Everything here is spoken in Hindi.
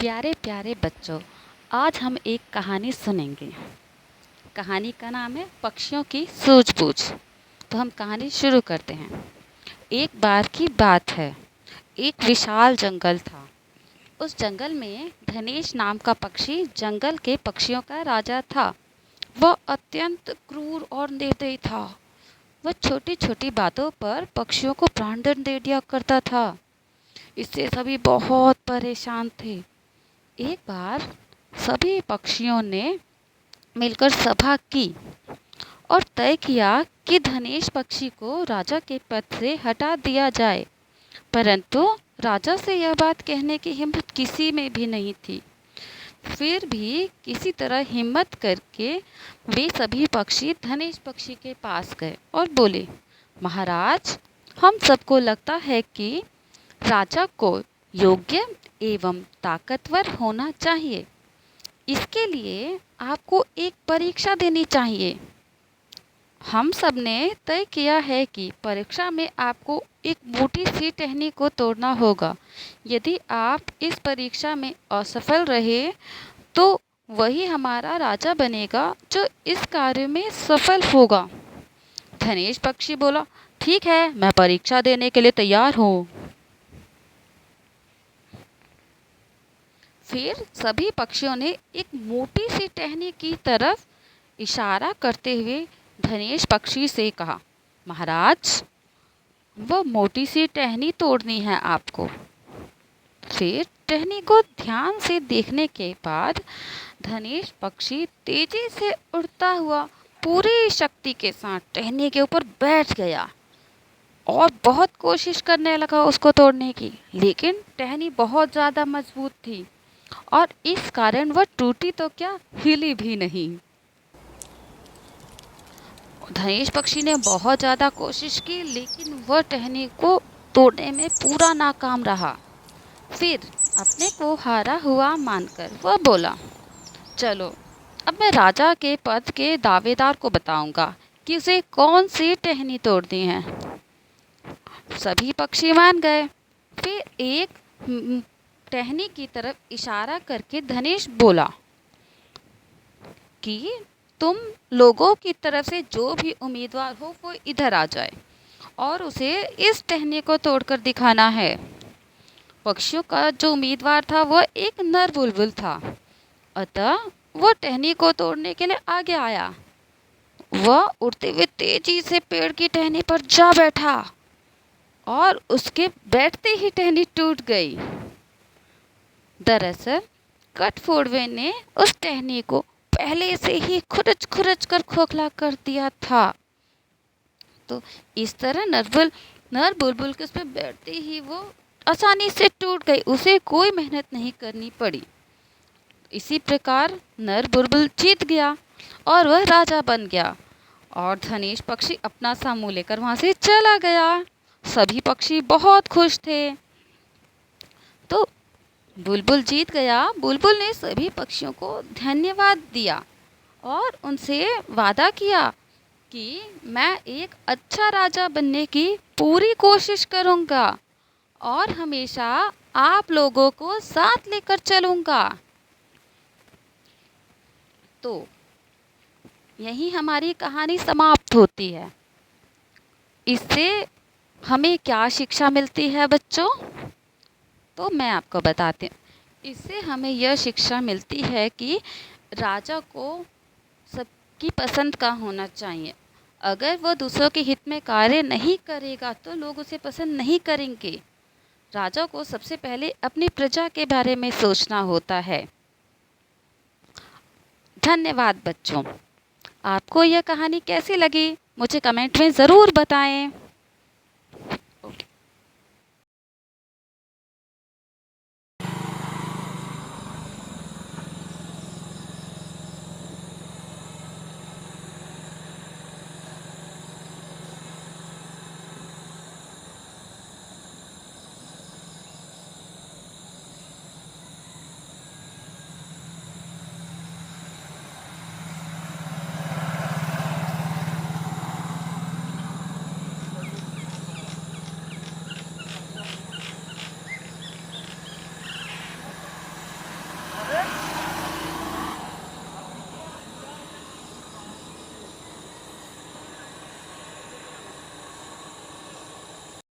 प्यारे प्यारे बच्चों, आज हम एक कहानी सुनेंगे। कहानी का नाम है पक्षियों की सूझबूझ। तो हम कहानी शुरू करते हैं। एक बार की बात है, एक विशाल जंगल था। उस जंगल में धनेश नाम का पक्षी जंगल के पक्षियों का राजा था। वह अत्यंत क्रूर और निर्दयी था। वह छोटी छोटी बातों पर पक्षियों को प्राणदंड दे दिया करता था। इससे सभी बहुत परेशान थे। एक बार सभी पक्षियों ने मिलकर सभा की और तय किया कि धनेश पक्षी को राजा के पद से हटा दिया जाए। परंतु राजा से यह बात कहने की हिम्मत किसी में भी नहीं थी। फिर भी किसी तरह हिम्मत करके वे सभी पक्षी धनेश पक्षी के पास गए और बोले, महाराज, हम सबको लगता है कि राजा को योग्य एवं ताकतवर होना चाहिए। इसके लिए आपको एक परीक्षा देनी चाहिए। हम सब ने तय किया है कि परीक्षा में आपको एक मोटी सी टहनी को तोड़ना होगा। यदि आप इस परीक्षा में असफल रहे तो वही हमारा राजा बनेगा जो इस कार्य में सफल होगा। धनेश पक्षी बोला, ठीक है, मैं परीक्षा देने के लिए तैयार हूँ। फिर सभी पक्षियों ने एक मोटी सी टहनी की तरफ इशारा करते हुए धनेश पक्षी से कहा, महाराज, वो मोटी सी टहनी तोड़नी है आपको। फिर टहनी को ध्यान से देखने के बाद धनेश पक्षी तेजी से उड़ता हुआ पूरी शक्ति के साथ टहनी के ऊपर बैठ गया और बहुत कोशिश करने लगा उसको तोड़ने की, लेकिन टहनी बहुत ज़्यादा मजबूत थी और इस कारण वह टूटी तो क्या, हिली भी नहीं। धनेश पक्षी ने बहुत ज़्यादा कोशिश की, लेकिन वह टहनी को तोड़ने में पूरा नाकाम रहा। फिर अपने को हारा हुआ मानकर वह बोला, चलो अब मैं राजा के पद के दावेदार को बताऊंगा कि उसे कौन सी टहनी तोड़नी है। सभी पक्षी मान गए। फिर एक टहनी की तरफ इशारा करके धनेश बोला कि तुम लोगों की तरफ से जो भी उम्मीदवार हो वो इधर आ जाए और उसे इस टहनी को तोड़कर दिखाना है। पक्षियों का जो उम्मीदवार था वह एक नर बुलबुल था। अतः वह टहनी को तोड़ने के लिए आगे आया। वह उड़ते हुए तेजी से पेड़ की टहनी पर जा बैठा और उसके बैठते ही टहनी टूट गई। दरअसल कठफोड़वे ने उस टहनी को पहले से ही खुरच खुरच कर खोखला कर दिया था। तो इस तरह नर बुलबुल के उस पर बैठते ही वो आसानी से टूट गई, उसे कोई मेहनत नहीं करनी पड़ी। इसी प्रकार नर बुलबुल जीत गया और वह राजा बन गया और धनेश पक्षी अपना सामू लेकर वहाँ से चला गया। सभी पक्षी बहुत खुश थे। तो बुलबुल जीत गया। बुलबुल ने सभी पक्षियों को धन्यवाद दिया और उनसे वादा किया कि मैं एक अच्छा राजा बनने की पूरी कोशिश करूँगा और हमेशा आप लोगों को साथ लेकर चलूँगा। तो यही हमारी कहानी समाप्त होती है। इससे हमें क्या शिक्षा मिलती है बच्चों? तो मैं आपको बताती हूँ। इससे हमें यह शिक्षा मिलती है कि राजा को सबकी पसंद का होना चाहिए। अगर वह दूसरों के हित में कार्य नहीं करेगा तो लोग उसे पसंद नहीं करेंगे। राजा को सबसे पहले अपनी प्रजा के बारे में सोचना होता है। धन्यवाद बच्चों। आपको यह कहानी कैसी लगी मुझे कमेंट में ज़रूर बताएं।